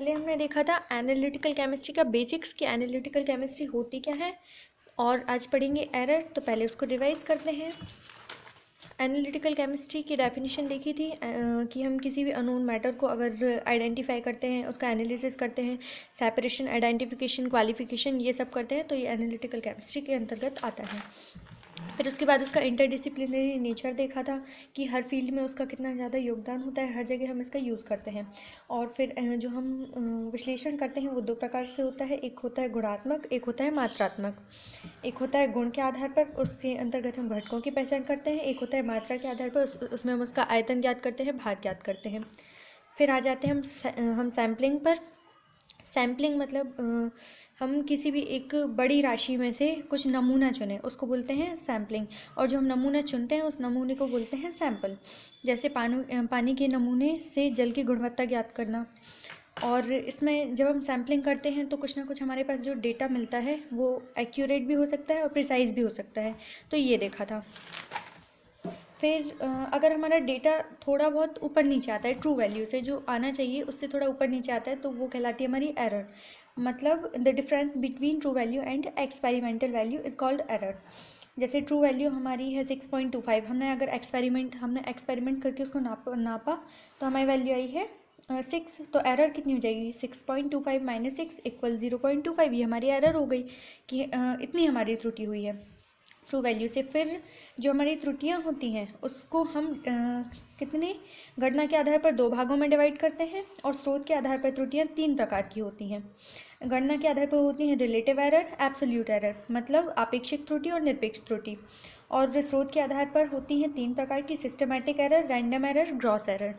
पहले हमने देखा था एनालिटिकल केमिस्ट्री का बेसिक्स कि एनालिटिकल केमिस्ट्री होती क्या है, और आज पढ़ेंगे एरर। तो पहले उसको रिवाइज करते हैं। एनालिटिकल केमिस्ट्री की डेफिनेशन देखी थी कि हम किसी भी अननोन मैटर को अगर आइडेंटिफाई करते हैं, उसका एनालिसिस करते हैं, सेपरेशन, आइडेंटिफिकेशन, क्वालिफिकेशन, ये सब करते हैं, तो ये एनालिटिकल केमिस्ट्री के अंतर्गत आता है। फिर उसके बाद उसका इंटरडिसिप्लिनरी नेचर देखा था कि हर फील्ड में उसका कितना ज़्यादा योगदान होता है, हर जगह हम इसका यूज़ करते हैं। और फिर जो हम विश्लेषण करते हैं वो दो प्रकार से होता है, एक होता है गुणात्मक, एक होता है मात्रात्मक। एक होता है गुण के आधार पर, उसके अंतर्गत हम घटकों की पहचान करते हैं। एक होता है मात्रा के आधार पर, उसमें हम उसका आयतन ज्ञात करते हैं, भार ज्ञात करते हैं। फिर आ जाते हैं हम सैम्पलिंग पर। सैम्पलिंग मतलब हम किसी भी एक बड़ी राशि में से कुछ नमूना चुनें, उसको बोलते हैं सैम्पलिंग। और जो हम नमूना चुनते हैं उस नमूने को बोलते हैं सैंपल। जैसे पानी के नमूने से जल की गुणवत्ता ज्ञात करना। और इसमें जब हम सैम्पलिंग करते हैं तो कुछ ना कुछ हमारे पास जो डेटा मिलता है वो एक्यूरेट भी हो सकता है और प्रिसाइज भी हो सकता है, तो ये देखा था। फिर अगर हमारा डेटा थोड़ा बहुत ऊपर नीचे आता है ट्रू वैल्यू से, जो आना चाहिए उससे थोड़ा ऊपर नीचे आता है, तो वो कहलाती है हमारी एरर। मतलब the difference between true value and experimental value is called error. जैसे ट्रू वैल्यू हमारी है 6.25, हमने अगर एक्सपेरिमेंट करके उसको नापा तो हमारी वैल्यू आई है 6, तो एरर कितनी हो जाएगी? 6.25 माइनस 6 इक्वल 0.25, ये हमारी एरर हो गई कि इतनी हमारी त्रुटि हुई है ट्रू वैल्यू से। फिर जो हमारी त्रुटियां होती हैं उसको हम कितने गणना के आधार पर 2 भागों में डिवाइड करते हैं, और स्रोत के आधार पर त्रुटियां 3 प्रकार की होती हैं। गणना के आधार पर होती हैं रिलेटिव एरर, एब्सोल्यूट एरर, मतलब आपेक्षिक त्रुटि और निरपेक्ष त्रुटि। और स्रोत के आधार पर होती हैं 3 प्रकार की, systematic error, random error, gross error.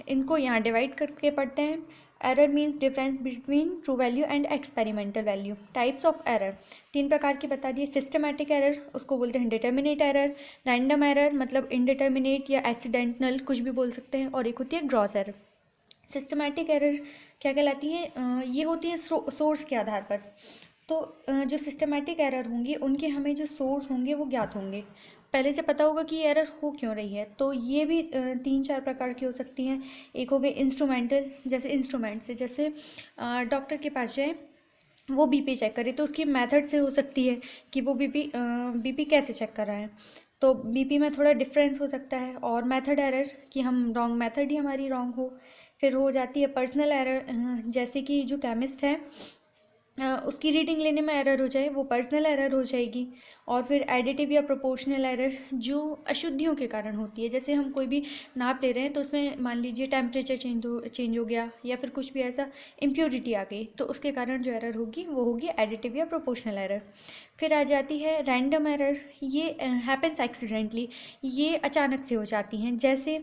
इनको यहाँ डिवाइड करके पढ़ते हैं। Error means difference between true value and experimental value. Types of error 3 प्रकार की बता दिए। सिस्टमैटिक एरर, उसको बोलते हैं डिटर्मिनेट एरर। रैंडम एरर मतलब इनडिटर्मिनेट या एक्सीडेंटल, कुछ भी बोल सकते हैं। और एक होती है ग्रॉस एरर। सिस्टमैटिक एरर क्या कहलाती है? ये होती है सोर्स के आधार पर। तो जो सिस्टमैटिक एरर होंगी उनके हमें जो सोर्स होंगे वो ज्ञात होंगे, पहले से पता होगा कि ये एरर हो क्यों रही है। तो ये भी 3-4 प्रकार की हो सकती हैं। एक हो गए इंस्ट्रूमेंटल, जैसे इंस्ट्रूमेंट से, जैसे डॉक्टर के पास जाए, वो बीपी चेक करे तो उसकी मेथड से हो सकती है कि वो बीपी कैसे चेक कर रहा है, तो बीपी में थोड़ा डिफरेंस हो सकता है। और मेथड एरर कि हम रॉन्ग मेथड ही हमारी रॉन्ग हो। फिर हो जाती है पर्सनल एरर, जैसे कि जो केमिस्ट है उसकी रीडिंग लेने में एरर हो जाए, वो पर्सनल एरर हो जाएगी। और फिर एडिटिव या प्रोपोर्शनल एरर जो अशुद्धियों के कारण होती है, जैसे हम कोई भी नाप ले रहे हैं तो उसमें मान लीजिए टेम्परेचर चेंज हो गया या फिर कुछ भी ऐसा इम्प्योरिटी आ गई, तो उसके कारण जो एरर होगी वो होगी एडिटिव या प्रोपोर्शनल एरर। फिर आ जाती है रैंडम एरर, ये हैपन्स एक्सीडेंटली, ये अचानक से हो जाती हैं। जैसे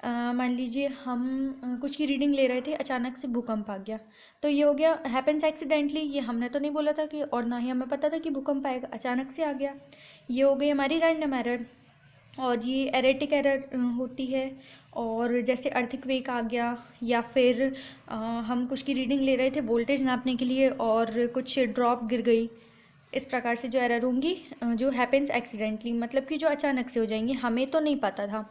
मान लीजिए हम कुछ की रीडिंग ले रहे थे, अचानक से भूकंप आ गया, तो ये हो गया हैपन्स एक्सीडेंटली। ये हमने तो नहीं बोला था कि, और ना ही हमें पता था कि भूकंप आएगा, अचानक से आ गया। ये हो गई हमारी रैंडम एरर। और ये एरेटिक एरर होती है। और जैसे अर्थक्वेक आ गया, या फिर हम कुछ की रीडिंग ले रहे थे वोल्टेज नापने के लिए और कुछ ड्रॉप गिर गई, इस प्रकार से जो एरर होंगी जो हैपेंस एक्सीडेंटली, मतलब कि जो अचानक से हो जाएंगी, हमें तो नहीं पता था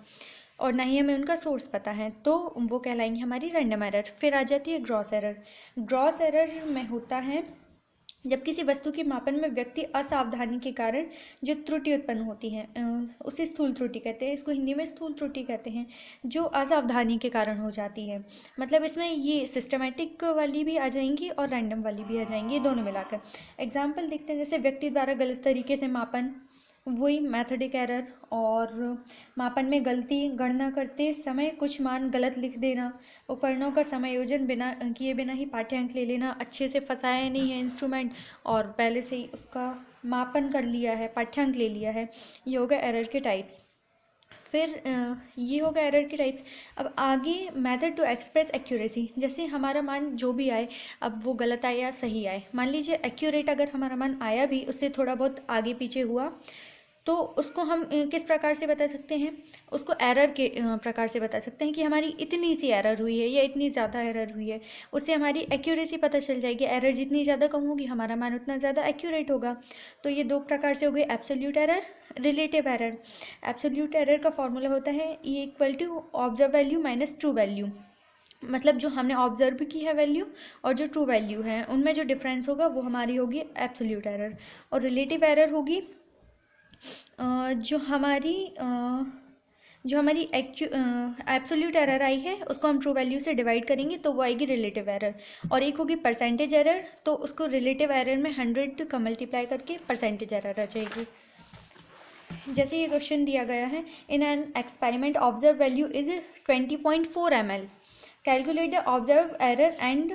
और ना ही हमें उनका सोर्स पता है, तो वो कहलाएंगी हमारी रैंडम एरर। फिर आ जाती है ग्रॉस एरर। ग्रॉस एरर में होता है जब किसी वस्तु के मापन में व्यक्ति असावधानी के कारण जो त्रुटि उत्पन्न होती है उसे स्थूल त्रुटि कहते हैं। इसको हिंदी में स्थूल त्रुटि कहते हैं, जो असावधानी के कारण हो जाती है। मतलब इसमें ये सिस्टमैटिक वाली भी आ जाएंगी और रैंडम वाली भी आ जाएंगी, दोनों मिलाकर। एग्जाम्पल देखते हैं, जैसे व्यक्ति द्वारा गलत तरीके से मापन, वही मैथडिक एरर। और मापन में गलती, गणना करते समय कुछ मान गलत लिख देना, उपकरणों का समायोजन बिना किए बिना ही पाठ्यांक ले लेना, अच्छे से फंसाया नहीं है इंस्ट्रूमेंट और पहले से ही उसका मापन कर लिया है, पाठ्यांक ले लिया है, ये हो गया एरर के टाइप्स। फिर ये होगा एरर के टाइप्स। अब आगे मेथड टू एक्सप्रेस एक्यूरेसी, जैसे हमारा मान जो भी आए, अब वो गलत आए या सही आए, मान लीजिए एक्यूरेट अगर हमारा मान आया भी, उससे थोड़ा बहुत आगे पीछे हुआ, तो उसको हम किस प्रकार से बता सकते हैं? उसको एरर के प्रकार से बता सकते हैं कि हमारी इतनी सी एरर हुई है या इतनी ज़्यादा एरर हुई है, उससे हमारी एक्यूरेसी पता चल जाएगी। एरर जितनी ज़्यादा कम होगी हमारा मान उतना ज़्यादा एक्यूरेट होगा। तो ये 2 प्रकार से हो गई, absolute error, relative error. Absolute error का फॉर्मूला होता है E = observe value minus true value. मतलब जो हमने ऑब्जर्व की है वैल्यू और जो ट्रू वैल्यू है उनमें जो डिफरेंस होगा वो हमारी होगी एब्सोल्यूट एरर। और रिलेटिव एरर होगी जो हमारी एब्सोल्यूट एरर आई है उसको हम ट्रू वैल्यू से डिवाइड करेंगे तो वो आएगी रिलेटिव एरर। और एक होगी परसेंटेज एरर, तो उसको रिलेटिव एरर में 100 का मल्टीप्लाई करके परसेंटेज एरर आ जाएगी। जैसे ये क्वेश्चन दिया गया है, in an experiment observe value is 20.4 ml, calculate the observed error and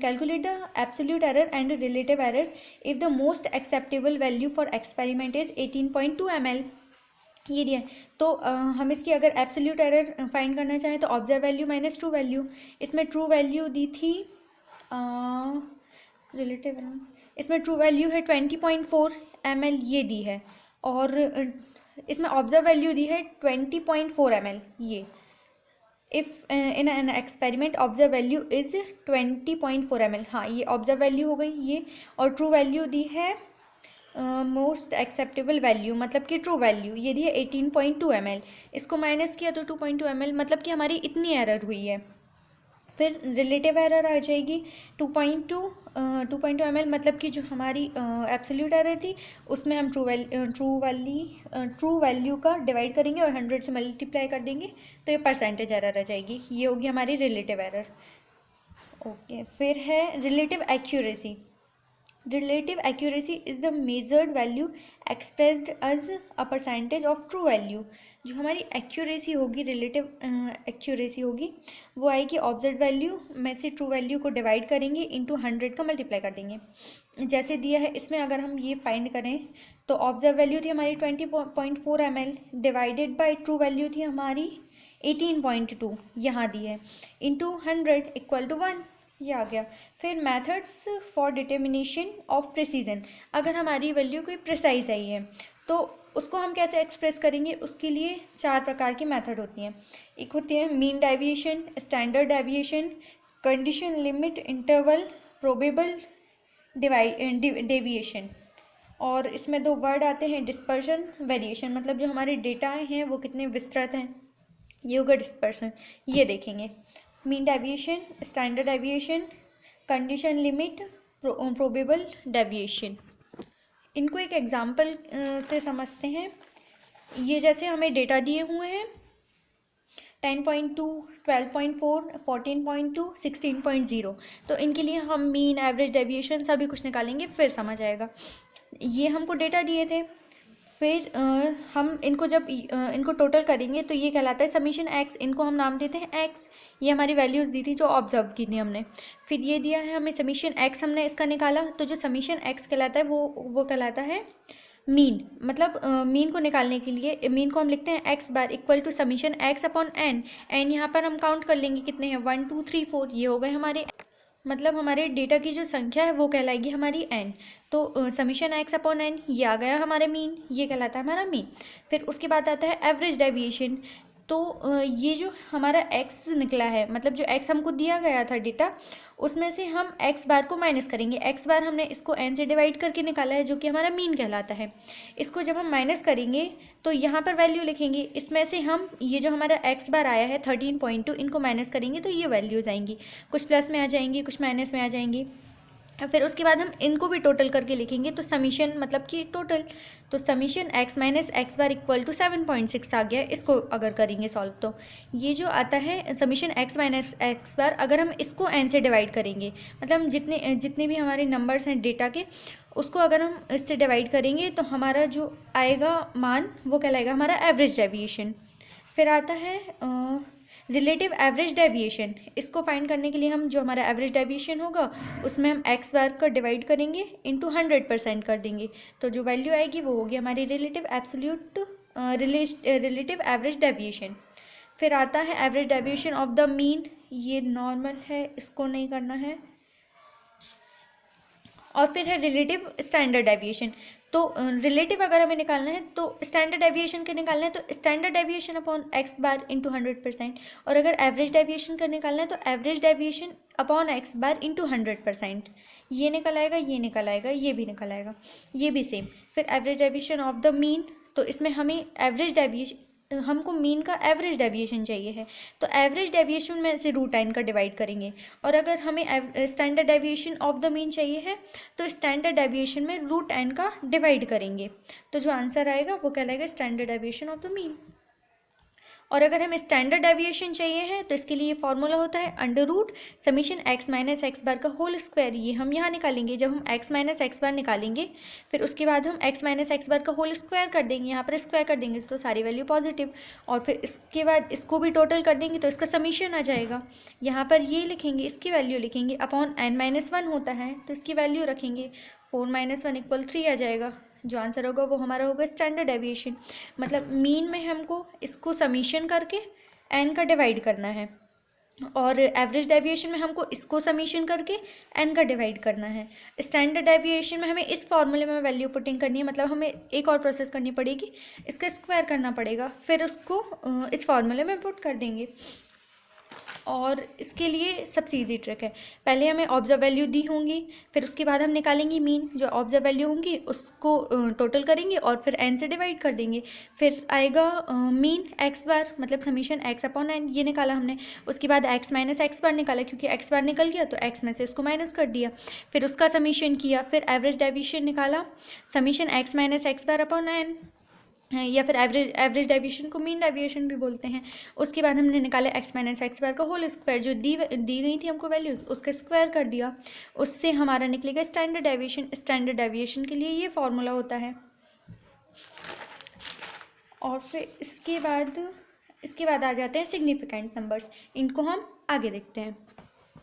calculate the absolute error and relative error if the most acceptable value for experiment is 18.2 ml। ये दिया है। तो हम इसकी अगर एब्सोल्यूट एरर फाइंड करना चाहें तो observe value minus true value. इसमें ट्रू वैल्यू दी थी रिलेटिव, इसमें ट्रू वैल्यू है 20.4 ml ये दी है, और इसमें ऑब्जर्व वैल्यू दी है 20.4 ml ये। If in an experiment observe value is 20.4 ml, हाँ ये ऑब्जर्व वैल्यू हो गई ये। और ट्रू वैल्यू दी है मोस्ट एक्सेप्टेबल वैल्यू, मतलब कि ट्रू वैल्यू ये दी है 18.2 ml। इसको माइनस किया तो 2.2 ml, मतलब कि हमारी इतनी एरर हुई है। फिर रिलेटिव एरर आ जाएगी 2.2 ml, मतलब कि जो हमारी एब्सोल्यूट एरर थी उसमें हम ट्रू वैल्यू का डिवाइड करेंगे और 100 से मल्टीप्लाई कर देंगे तो ये परसेंटेज एरर आ जाएगी। ये होगी हमारी रिलेटिव एरर। ओके, फिर है relative accuracy. Relative accuracy is the measured value expressed as a percentage of true value. जो हमारी एक्यूरेसी होगी, रिलेटिव एक्यूरेसी होगी, वो आएगी ऑब्जर्व वैल्यू में से ट्रू वैल्यू को डिवाइड करेंगे इंटू 100 का मल्टीप्लाई कर देंगे। जैसे दिया है इसमें अगर हम ये फाइंड करें तो ऑब्जर्व वैल्यू थी हमारी 20.4 ml divided by true value थी हमारी 18.2 यहाँ दी है, इंटू 100 इक्वल टू 1, ये आ गया। फिर methods for determination of precision, अगर हमारी वैल्यू कोई प्रिसाइज आई है तो उसको हम कैसे एक्सप्रेस करेंगे, उसके लिए 4 प्रकार की मेथड होती हैं। एक होती है mean deviation, standard deviation, condition limit, interval, probable deviation. और इसमें 2 वर्ड आते हैं डिस्पर्शन, वेरिएशन, मतलब जो हमारे डेटा हैं वो कितने विस्तृत हैं, ये होगा डिस्पर्शन। ये देखेंगे mean deviation, standard deviation, condition limit, probable deviation. इनको एक एग्जांपल से समझते हैं। ये जैसे हमें डेटा दिए हुए हैं 10.2, 12.4, 14.2, 16.0, तो इनके लिए हम मीन, एवरेज, डेविएशन सभी कुछ निकालेंगे, फिर समझ आएगा। ये हमको डेटा दिए थे, फिर हम इनको जब इनको टोटल करेंगे तो ये कहलाता है समीशन एक्स, इनको हम नाम देते हैं एक्स। ये हमारी वैल्यूज़ दी थी जो ऑब्जर्व की थी हमने। फिर ये दिया है हमें समीशन एक्स, हमने इसका निकाला, तो जो समीशन एक्स कहलाता है वो कहलाता है मीन। मतलब मीन को निकालने के लिए मीन को हम लिखते हैं x bar equal to summation x upon n. N यहाँ पर हम काउंट कर लेंगे कितने हैं, 1 2 3 4, ये हो गए हमारे, मतलब हमारे डेटा की जो संख्या है वो कहलाएगी हमारी एन। तो समीशन एक्स अपॉन एन ये आ गया हमारे मीन, ये कहलाता है हमारा मीन। फिर उसके बाद आता है एवरेज डेविएशन। तो ये जो हमारा एक्स निकला है, मतलब जो एक्स हमको दिया गया था डेटा, उसमें से हम एक्स बार को माइनस करेंगे। एक्स बार हमने इसको एन से डिवाइड करके निकाला है जो कि हमारा मीन कहलाता है। इसको जब हम माइनस करेंगे तो यहाँ पर वैल्यू लिखेंगे, इसमें से हम ये जो हमारा एक्स बार आया है 13.2, इनको माइनस करेंगे तो ये वैल्यूज़ आएंगी, कुछ प्लस में आ जाएंगी, कुछ माइनस में आ जाएंगी। फिर उसके बाद हम इनको भी टोटल करके लिखेंगे, तो समीशन मतलब कि टोटल, तो summation x minus x bar equal to 7.6 आ गया। इसको अगर करेंगे सॉल्व तो ये जो आता है समीशन एक्स माइनस एक्स बार, अगर हम इसको एन से डिवाइड करेंगे, मतलब जितने भी हमारे नंबर्स हैं डेटा के, उसको अगर हम इससे डिवाइड करेंगे तो हमारा जो आएगा मान वो कहलाएगा हमारा एवरेज डेविएशन। फिर आता है रिलेटिव एवरेज डेविएशन। इसको फाइंड करने के लिए हम जो हमारा एवरेज डेविएशन होगा उसमें हम एक्स बार का डिवाइड करेंगे इंटू 100% कर देंगे, तो जो वैल्यू आएगी वो होगी हमारी रिलेटिव एवरेज डेविएशन। फिर आता है average deviation of the mean, ये नॉर्मल है, इसको नहीं करना है। और फिर है रिलेटिव स्टैंडर्ड डेविएशन। तो रिलेटिव अगर हमें निकालना है तो स्टैंडर्ड डेविएशन के निकालना है तो standard deviation upon x bar into 100%, और अगर एवरेज डेविएशन का निकालना है तो average deviation upon x bar into 100%। ये निकल आएगा, ये निकल आएगा, ये भी निकल आएगा, ये भी सेम। फिर average deviation of the mean, तो इसमें हमें एवरेज डेविएशन हमको मीन का एवरेज डेविएशन चाहिए है, तो एवरेज डेविएशन में से रूट एन का डिवाइड करेंगे। और अगर हमें standard deviation of the mean चाहिए है तो स्टैंडर्ड डेविएशन में रूट एन का डिवाइड करेंगे, तो जो आंसर आएगा वो कहलाएगा standard deviation of the mean. और अगर हमें स्टैंडर्ड डेविएशन चाहिए है तो इसके लिए फॉर्मूला होता है under root summation x minus x bar का होल स्क्वायर। ये हम यहाँ निकालेंगे, जब हम एक्स माइनस एक्स बार निकालेंगे फिर उसके बाद हम एक्स माइनस एक्स बार का होल स्क्वायर कर देंगे, यहाँ पर स्क्वायर कर देंगे तो सारी वैल्यू पॉजिटिव, और फिर इसके बाद इसको भी टोटल कर देंगे तो इसका समीशन आ जाएगा। यहाँ पर ये लिखेंगे, इसकी वैल्यू लिखेंगे अपॉन n माइनस वन होता है तो इसकी वैल्यू रखेंगे 4 माइनस वन इक्वल 3 आ जाएगा। जो आंसर होगा वो हमारा होगा स्टैंडर्ड डेविएशन। मतलब मीन में हमको इसको समीशन करके एन का डिवाइड करना है, और एवरेज डेविएशन में हमको इसको समीशन करके एन का डिवाइड करना है। स्टैंडर्ड डेविएशन में हमें इस फॉर्मूले में वैल्यू पुटिंग करनी है, मतलब हमें एक और प्रोसेस करनी पड़ेगी, इसका स्क्वायर करना पड़ेगा, फिर उसको इस फॉर्मूले में पुट कर देंगे। और इसके लिए सबसे ईजी ट्रिक है, पहले हमें ऑब्जर्व वैल्यू दी होंगी, फिर उसके बाद हम निकालेंगे मीन, जो ऑब्जर्व वैल्यू होंगी उसको टोटल करेंगे और फिर एन से डिवाइड कर देंगे, फिर आएगा मीन एक्स बार, मतलब समीशन एक्स अपॉन एन, ये निकाला हमने। उसके बाद एक्स माइनस एक्स बार निकाला, क्योंकि एक्स बार निकल गया तो एक्स में से इसको माइनस कर दिया, फिर उसका समीशन किया, फिर एवरेज डेविएशन निकाला, summation x minus x bar upon n, या फिर एवरेज डेविएशन को मीन डेविएशन भी बोलते हैं। उसके बाद हमने निकाला एक्स माइनस एक्स बार का होल स्क्वायर, जो दी गई थी हमको वैल्यूज़ उसका स्क्वायर कर दिया, उससे हमारा निकलेगा स्टैंडर्ड डेविएशन। स्टैंडर्ड डेविएशन के लिए ये फॉर्मूला होता है। और फिर इसके बाद आ जाते हैं सिग्निफिकेंट नंबर्स, इनको हम आगे देखते हैं।